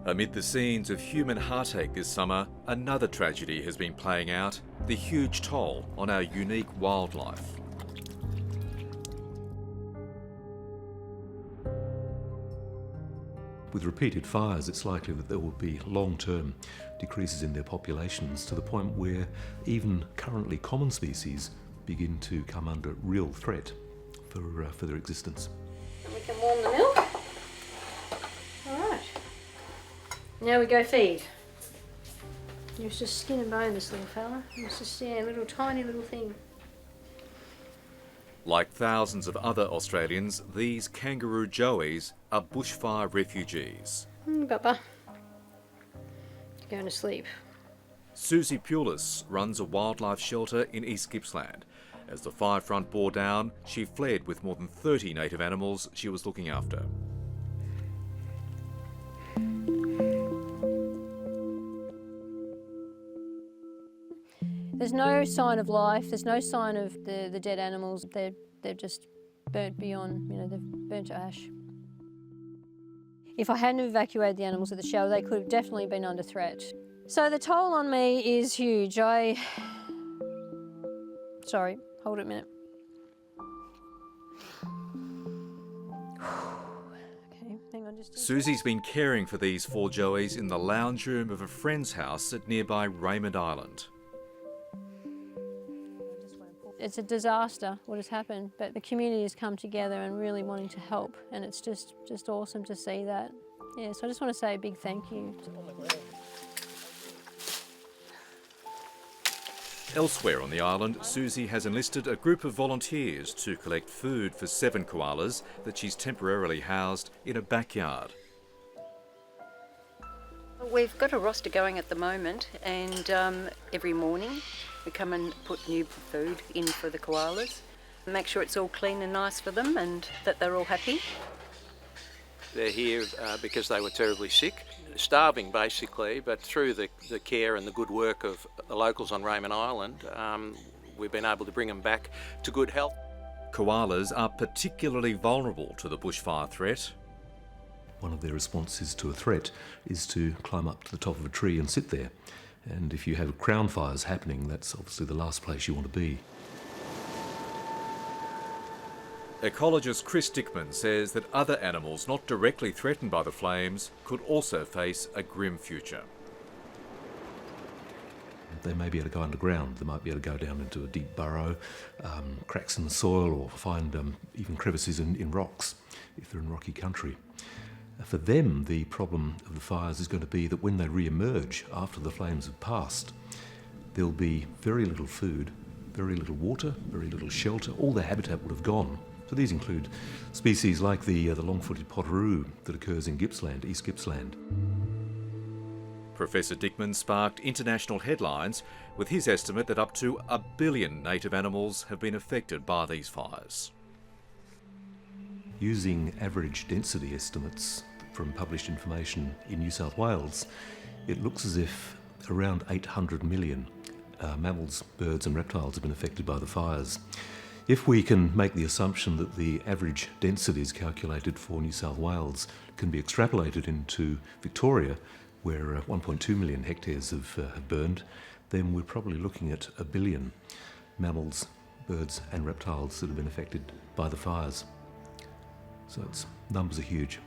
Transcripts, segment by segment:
Amid the scenes of human heartache this summer, another tragedy has been playing out, the huge toll on our unique wildlife. With repeated fires, it's likely that there will be long-term decreases in their populations to the point where even currently common species begin to come under real threat for their existence. And we can warm the milk. All right. Now we go feed. He was just skin and bone, this little fella. He was just, a little tiny little thing. Like thousands of other Australians, these kangaroo joeys are bushfire refugees. Papa. Going to sleep. Susie Pulis runs a wildlife shelter in East Gippsland. As the fire front bore down, she fled with more than 30 native animals she was looking after. There's no sign of life, there's no sign of the dead animals. They're just burnt beyond, they've burnt to ash. If I hadn't evacuated the animals at the shelter, they could have definitely been under threat. So the toll on me is huge. Sorry, hold it a minute. Okay, hang on just a Susie's been caring for these 4 joeys in the lounge room of a friend's house at nearby Raymond Island. It's a disaster what has happened, but the community has come together and really wanting to help, and it's just awesome to see that. Yeah, so I just want to say a big thank you. Elsewhere on the island, Susie has enlisted a group of volunteers to collect food for 7 koalas that she's temporarily housed in a backyard. We've got a roster going at the moment, and every morning we come and put new food in for the koalas, make sure it's all clean and nice for them and that they're all happy. They're here because they were terribly sick, starving basically, but through the care and the good work of the locals on Raymond Island, we've been able to bring them back to good health. Koalas are particularly vulnerable to the bushfire threat. One of their responses to a threat is to climb up to the top of a tree and sit there. And if you have crown fires happening, that's obviously the last place you want to be. Ecologist Chris Dickman says that other animals not directly threatened by the flames could also face a grim future. They may be able to go underground, they might be able to go down into a deep burrow, cracks in the soil, or find even crevices in rocks if they're in rocky country. For them, the problem of the fires is going to be that when they re-emerge after the flames have passed, there'll be very little food, very little water, very little shelter. All their habitat would have gone. So these include species like the long-footed potteroo that occurs in Gippsland, East Gippsland. Professor Dickman sparked international headlines with his estimate that up to 1 billion native animals have been affected by these fires. Using average density estimates from published information in New South Wales, it looks as if around 800 million mammals, birds and reptiles have been affected by the fires. If we can make the assumption that the average densities calculated for New South Wales can be extrapolated into Victoria, where 1.2 million hectares have burned, then we're probably looking at 1 billion mammals, birds and reptiles that have been affected by the fires. So numbers are huge.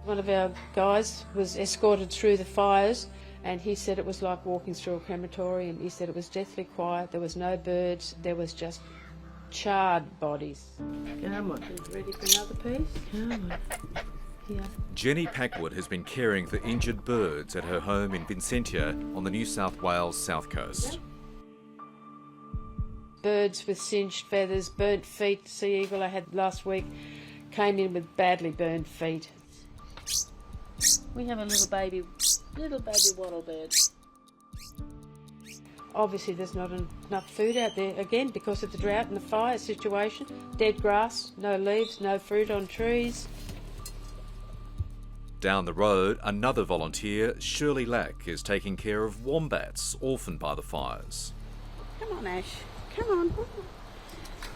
One of our guys was escorted through the fires, and he said it was like walking through a crematorium. He said it was deathly quiet, there was no birds, there was just charred bodies. Come on, ready for another piece? Come on. Here. Jenny Packwood has been caring for injured birds at her home in Vincentia on the New South Wales south coast. Birds with singed feathers, burnt feet. The sea eagle I had last week came in with badly burned feet. We have a little baby wattle bird. Obviously there's not enough food out there, again because of the drought and the fire situation. Dead grass, no leaves, no fruit on trees. Down the road, another volunteer, Shirley Lack, is taking care of wombats orphaned by the fires. Come on, Ash. Come on.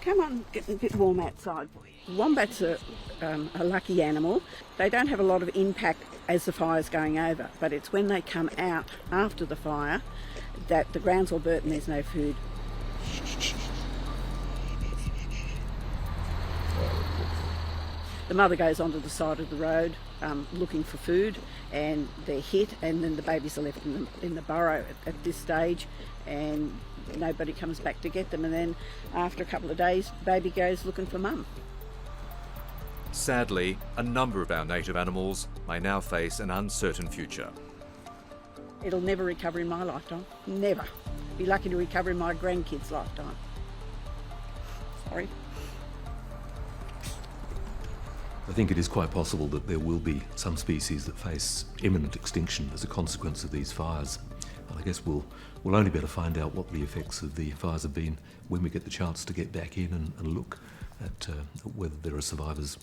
Come on, get a bit warm outside. Wombats are a lucky animal. They don't have a lot of impact as the fire's going over, but it's when they come out after the fire that the ground's all burnt and there's no food. The mother goes onto the side of the road looking for food, and they're hit, and then the babies are left in the burrow at this stage, and nobody comes back to get them, and then after a couple of days, baby goes looking for mum. Sadly, a number of our native animals may now face an uncertain future. It'll never recover in my lifetime. Never. Be lucky to recover in my grandkids' lifetime. Sorry. I think it is quite possible that there will be some species that face imminent extinction as a consequence of these fires. And I guess we'll only be able to find out what the effects of the fires have been when we get the chance to get back in and look at whether there are survivors